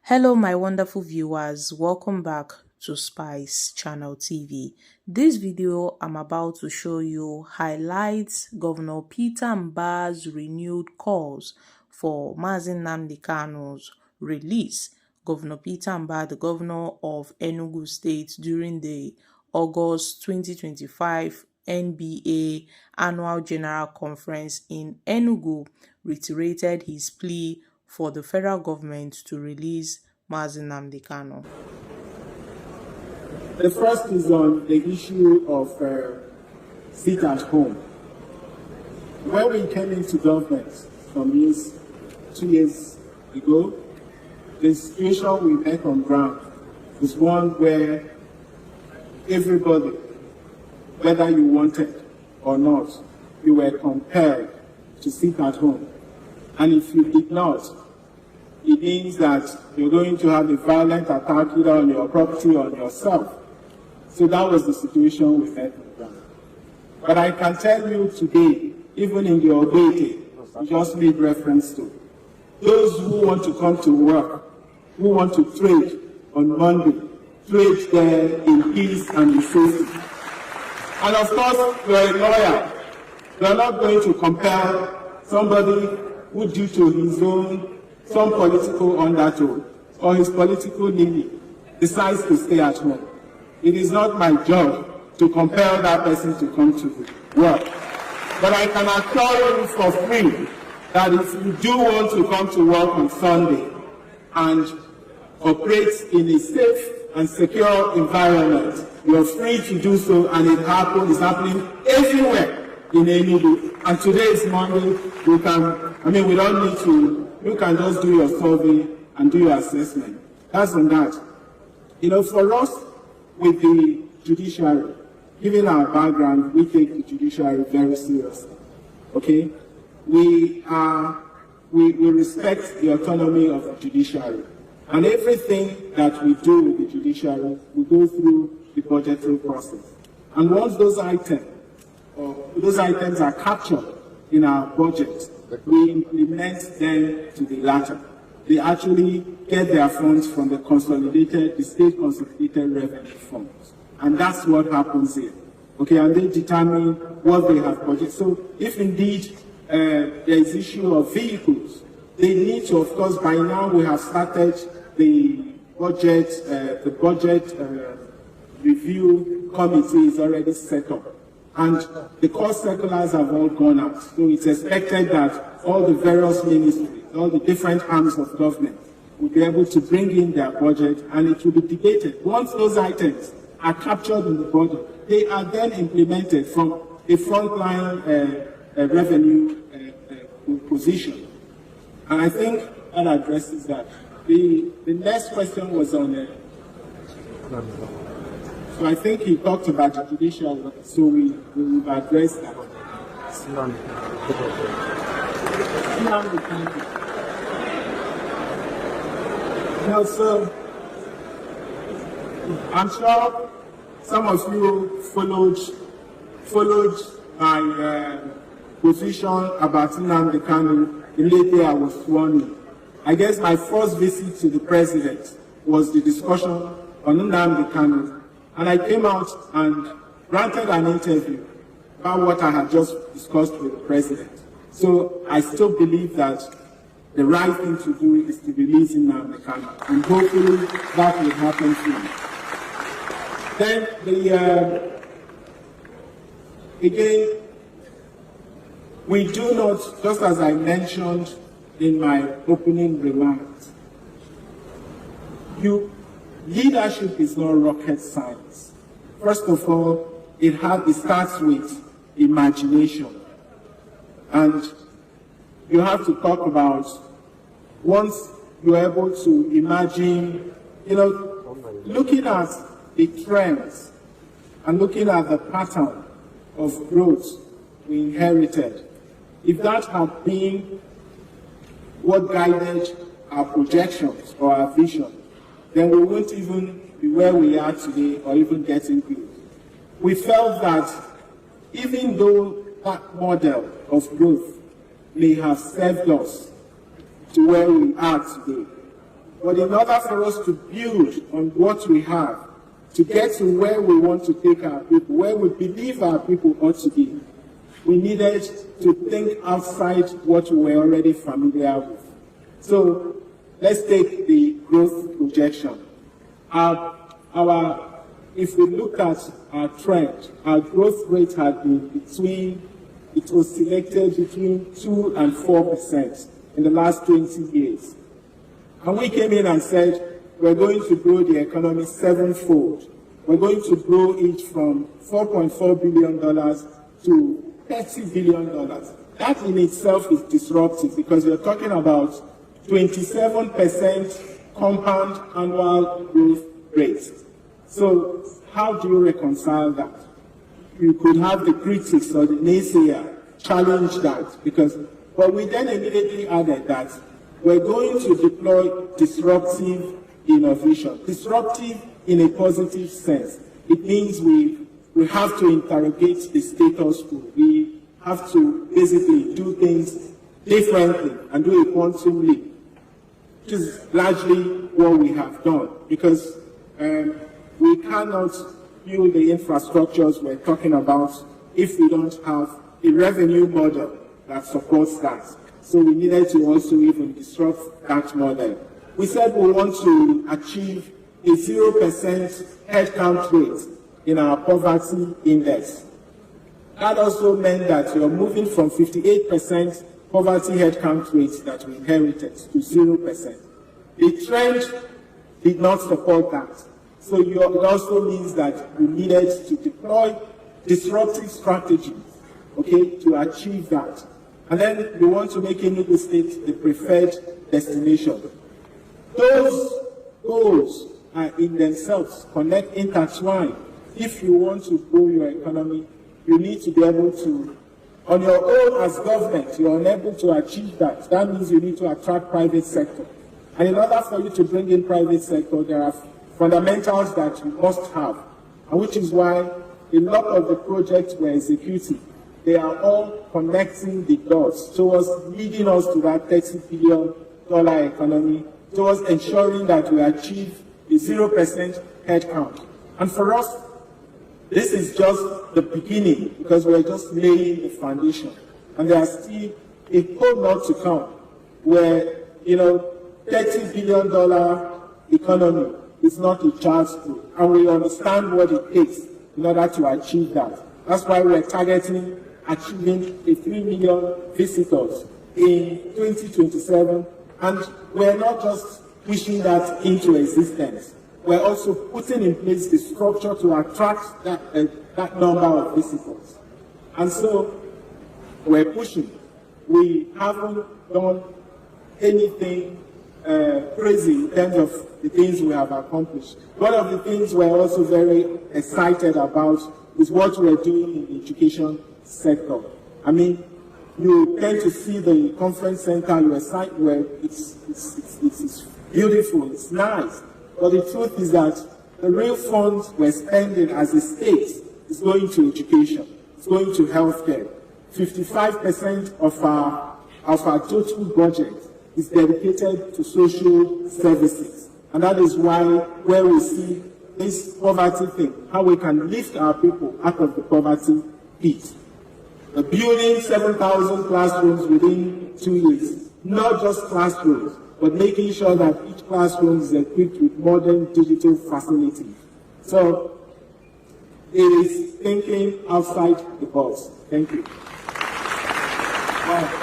Hello, my wonderful viewers. Welcome back to Spice Channel TV. This video, I'm about to show you highlights Governor Peter Mbah's renewed calls for Nnamdi Kanu's release. Governor Peter Mbah, the governor of Enugu State, during the August 2025 NBA Annual General Conference in Enugu, reiterated his plea for the federal government to release Nnamdi Kanu. The first is on the issue of sit at home. When we came into government some 2 years ago, the situation we met on ground was one where everybody, whether you wanted or not, you were compelled to sit at home. And if you did not, it means that you're going to have a violent attack either on your property or on yourself. So that was the situation we had on ground. But I can tell you today, even in the Obete, you just made reference to, those who want to come to work, who want to trade on Monday, trade there in peace and in safety. And of course, you're a lawyer. You're not going to compel somebody who, due to his own some political undertone or his political leaning, decides to stay at home. It is not my job to compel that person to come to work. But I can assure you for free that if you do want to come to work on Sunday and operate in a safe and secure environment, you're free to do so, and it's happening everywhere in Enugu. And today is Monday. We don't need to. You can just do your survey and do your assessment. That's on that. For us, with the judiciary, given our background, we take the judiciary very seriously. Okay? We respect the autonomy of the judiciary. And everything that we do with the judiciary, we go through the budgetary process. And once those items are captured in our budget, we implement them to the latter. They actually get their funds from the state consolidated revenue funds. And that's what happens here. Okay, and they determine what they have budgeted. So if indeed there is issue of vehicles, they need to, of course, by now we have started the budget review committee is already set up. And the cost circulars have all gone out. So it's expected that all the various ministries, all the different arms of government will be able to bring in their budget, and it will be debated. Once those items are captured in the budget, they are then implemented from a frontline revenue position. And I think that addresses that. The next question was on so I think he talked about the judicial, so we will address that. Now, so I'm sure some of you followed my position about Nnamdi Kanu immediately I was sworn in. I guess my first visit to the president was the discussion on Nnamdi Kanu. And I came out and granted an interview about what I had just discussed with the president. So I still believe that the right thing to do is to release Nnamdi Kanu, and hopefully that will happen soon. Then again, we do not, just as I mentioned in my opening remarks, leadership is not rocket science. First of all, it starts with imagination. And you have to talk about, once you're able to imagine, looking at the trends and looking at the pattern of growth we inherited, if that had been what guided our projections or our vision, then we won't even be where we are today or even getting good. We felt that even though that model of growth may have served us to where we are today, But in order for us to build on what we have, to get to where we want to take our people, where we believe our people ought to be, we needed to think outside what we were already familiar with. So let's take the growth projection. If we look at our trend, our growth rate had been it was selected between 2 and 4% in the last 20 years. And we came in and said, we're going to grow the economy sevenfold. We're going to grow it from $4.4 billion to $30 billion. That in itself is disruptive because you're talking about 27% compound annual growth rate. So how do you reconcile that? You could have the critics or the naysayer challenge that but we then immediately added that we're going to deploy disruptive innovation. Disruptive in a positive sense. It means we have to interrogate the status quo. We have to basically do things differently and do a quantum leap, which is largely what we have done because we cannot build the infrastructures we're talking about if we don't have a revenue model that supports that. So we needed to also even disrupt that model. We said we want to achieve a 0% headcount rate in our poverty index. That also meant that we are moving from 58% poverty headcount rate that we inherited to 0%. The trend did not support that. So it also means that we needed to deploy disruptive strategies, to achieve that. And then we want to make Enugu State the preferred destination. Those goals are in themselves intertwined. If you want to grow your economy, you need to be able to, on your own as government, you're unable to achieve that. That means you need to attract private sector. And in order for you to bring in private sector, there are fundamentals that you must have, and which is why a lot of the projects we're executing, they are all connecting the dots towards leading us to that $30 billion economy, towards ensuring that we achieve a 0% headcount. And for us, this is just the beginning because we're just laying the foundation. And there are still a whole lot to come where, $30 billion economy is not a child's play. And we understand what it takes in order to achieve that. That's why we're targeting achieving a 3 million visitors in 2027. And we're not just pushing that into existence. We're also putting in place the structure to attract that number of visitors. And so we're pushing. We haven't done anything crazy in terms of the things we have accomplished. One of the things we're also very excited about is what we're doing in the education sector. I mean, you tend to see the conference center where it's beautiful, it's nice. But the truth is that the real funds we're spending as a state is going to education, it's going to healthcare. 55% of our total budget is dedicated to social services. And that is where we see this poverty thing, how we can lift our people out of the poverty pit. Building 7,000 classrooms within 2 years, not just classrooms, but making sure that each classroom is equipped with modern digital facilities. So it is thinking outside the box. Thank you. Wow.